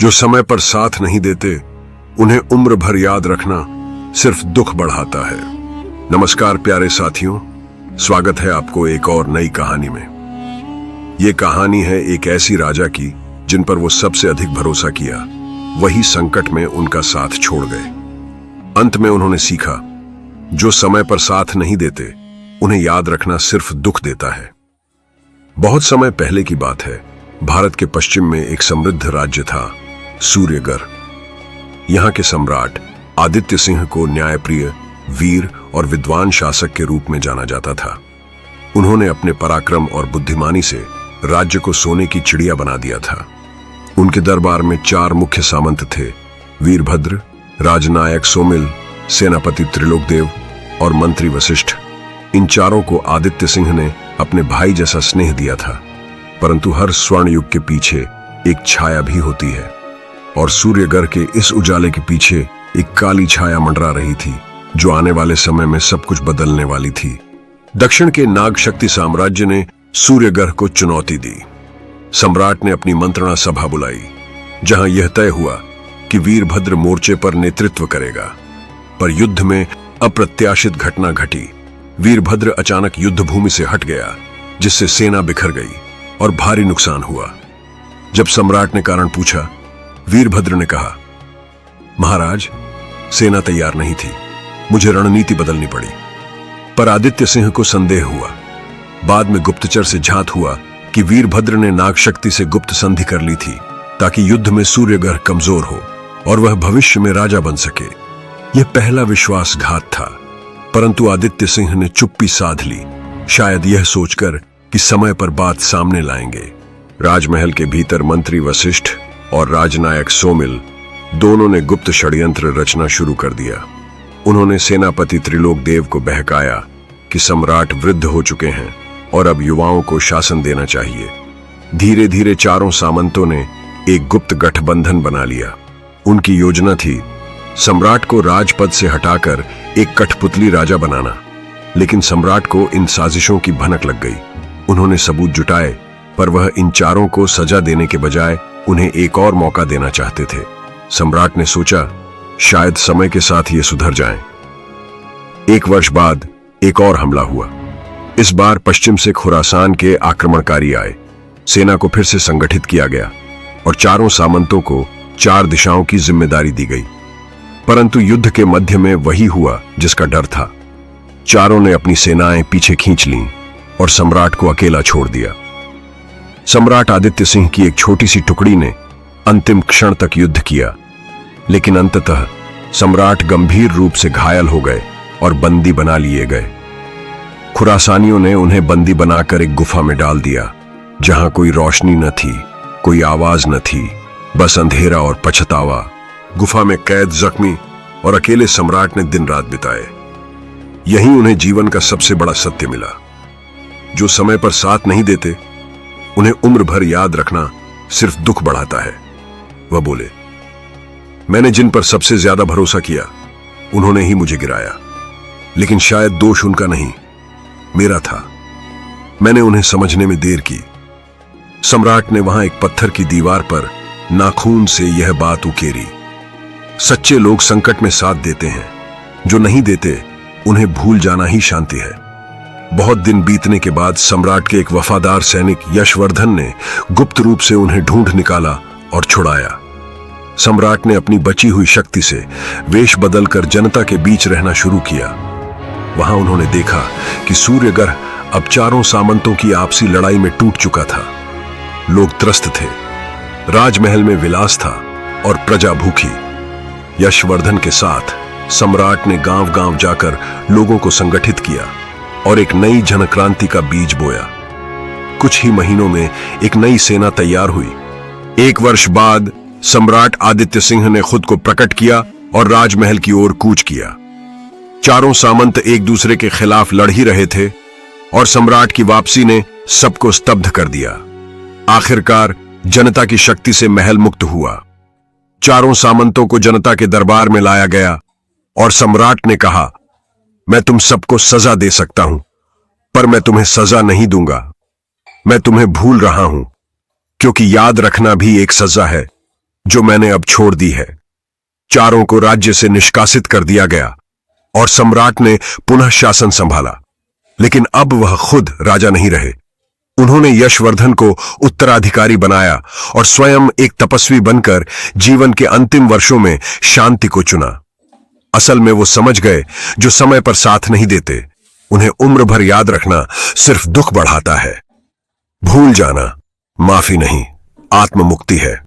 जो समय पर साथ नहीं देते उन्हें उम्र भर याद रखना सिर्फ दुख बढ़ाता है। नमस्कार प्यारे साथियों, स्वागत है आपको एक और नई कहानी में। ये कहानी है एक ऐसी राजा की जिन पर वो सबसे अधिक भरोसा किया, वही संकट में उनका साथ छोड़ गए। अंत में उन्होंने सीखा, जो समय पर साथ नहीं देते उन्हें याद रखना सिर्फ दुख देता है। बहुत समय पहले की बात है, भारत के पश्चिम में एक समृद्ध राज्य था, सूर्यगढ़। यहाँ के सम्राट आदित्य सिंह को न्यायप्रिय, वीर और विद्वान शासक के रूप में जाना जाता था। उन्होंने अपने पराक्रम और बुद्धिमानी से राज्य को सोने की चिड़िया बना दिया था। उनके दरबार में 4 मुख्य सामंत थे, वीरभद्र, राजनायक सोमिल, सेनापति त्रिलोकदेव और मंत्री वशिष्ठ। इन चारों को आदित्य सिंह ने अपने भाई जैसा स्नेह दिया था, परंतु हर स्वर्ण युग के पीछे एक छाया भी होती है, और सूर्यगढ़ के इस उजाले के पीछे एक काली छाया मंडरा रही थी, जो आने वाले समय में सब कुछ बदलने वाली थी। दक्षिण के नाग शक्ति साम्राज्य ने सूर्यगढ़ को चुनौती दी। सम्राट ने अपनी मंत्रणा सभा बुलाई, जहां यह तय हुआ कि वीरभद्र मोर्चे पर नेतृत्व करेगा। पर युद्ध में अप्रत्याशित घटना घटी। वीरभद्र अचानक युद्ध भूमि से हट गया, जिससे सेना बिखर गई और भारी नुकसान हुआ। जब सम्राट ने कारण पूछा, वीरभद्र ने कहा, महाराज, सेना तैयार नहीं थी, मुझे रणनीति बदलनी पड़ी। पर आदित्य सिंह को संदेह हुआ। बाद में गुप्तचर से झांत हुआ कि वीरभद्र ने नागशक्ति से गुप्त संधि कर ली थी, ताकि युद्ध में सूर्यगढ़ कमजोर हो और वह भविष्य में राजा बन सके। यह पहला विश्वासघात था, परंतु आदित्य सिंह ने चुप्पी साध ली, शायद यह सोचकर कि समय पर बात सामने लाएंगे। राजमहल के भीतर मंत्री वशिष्ठ और राजनायक सोमिल दोनों ने गुप्त षड्यंत्र रचना शुरू कर दिया। उन्होंने सेनापति त्रिलोकदेव को बहकाया कि सम्राट वृद्ध हो चुके हैं और अब युवाओं को शासन देना चाहिए। धीरे धीरे चारों सामंतों ने एक गुप्त गठबंधन बना लिया। उनकी योजना थी सम्राट को राजपद से हटाकर एक कठपुतली राजा बनाना, लेकिन सम्राट को इन साजिशों की भनक लग गई। उन्होंने सबूत जुटाए, पर वह इन चारों को सजा देने के बजाय उन्हें एक और मौका देना चाहते थे। सम्राट ने सोचा, शायद समय के साथ ये सुधर जाएं। 1 वर्ष बाद एक और हमला हुआ। इस बार पश्चिम से खुरासान के आक्रमणकारी आए। सेना को फिर से संगठित किया गया और चारों सामंतों को 4 दिशाओं की जिम्मेदारी दी गई। परंतु युद्ध के मध्य में वही हुआ जिसका डर था। चारों ने अपनी सेनाएं पीछे खींच लीं और सम्राट को अकेला छोड़ दिया। सम्राट आदित्य सिंह की एक छोटी सी टुकड़ी ने अंतिम क्षण तक युद्ध किया, लेकिन अंततः सम्राट गंभीर रूप से घायल हो गए और बंदी बना लिए गए। खुरासानियों ने उन्हें बंदी बनाकर एक गुफा में डाल दिया, जहां कोई रोशनी न थी, कोई आवाज न थी, बस अंधेरा और पछतावा। गुफा में कैद, जख्मी और अकेले सम्राट ने दिन रात बिताए। यहीं उन्हें जीवन का सबसे बड़ा सत्य मिला, जो समय पर साथ नहीं देते उन्हें उम्र भर याद रखना सिर्फ दुख बढ़ाता है। वह बोले, मैंने जिन पर सबसे ज्यादा भरोसा किया उन्होंने ही मुझे गिराया, लेकिन शायद दोष उनका नहीं, मेरा था। मैंने उन्हें समझने में देर की। सम्राट ने वहां एक पत्थर की दीवार पर नाखून से यह बात उकेरी, सच्चे लोग संकट में साथ देते हैं, जो नहीं देते उन्हें भूल जाना ही शांति है। बहुत दिन बीतने के बाद सम्राट के एक वफादार सैनिक यशवर्धन ने गुप्त रूप से उन्हें ढूंढ निकाला और छुड़ाया। सम्राट ने अपनी बची हुई शक्ति से वेश बदलकर जनता के बीच रहना शुरू किया। वहां उन्होंने देखा कि सूर्यगढ़ अब चारों सामंतों की आपसी लड़ाई में टूट चुका था। लोग त्रस्त थे, राजमहल में विलास था और प्रजा भूखी। यशवर्धन के साथ सम्राट ने गांव-गांव जाकर लोगों को संगठित किया और एक नई जनक्रांति का बीज बोया। कुछ ही महीनों में एक नई सेना तैयार हुई। 1 वर्ष बाद सम्राट आदित्य सिंह ने खुद को प्रकट किया और राजमहल की ओर कूच किया। चारों सामंत एक दूसरे के खिलाफ लड़ ही रहे थे और सम्राट की वापसी ने सबको स्तब्ध कर दिया। आखिरकार जनता की शक्ति से महल मुक्त हुआ। चारों सामंतों को जनता के दरबार में लाया गया और सम्राट ने कहा, मैं तुम सबको सजा दे सकता हूं, पर मैं तुम्हें सजा नहीं दूंगा। मैं तुम्हें भूल रहा हूं, क्योंकि याद रखना भी एक सजा है। जो मैंने अब छोड़ दी है। चारों को राज्य से निष्कासित कर दिया गया और सम्राट ने पुनः शासन संभाला, लेकिन अब वह खुद राजा नहीं रहे। उन्होंने यशवर्धन को उत्तराधिकारी बनाया और स्वयं एक तपस्वी बनकर जीवन के अंतिम वर्षों में शांति को चुना। असल में वो समझ गए, जो समय पर साथ नहीं देते उन्हें उम्र भर याद रखना सिर्फ दुख बढ़ाता है। भूल जाना माफी नहीं, आत्म मुक्ति है।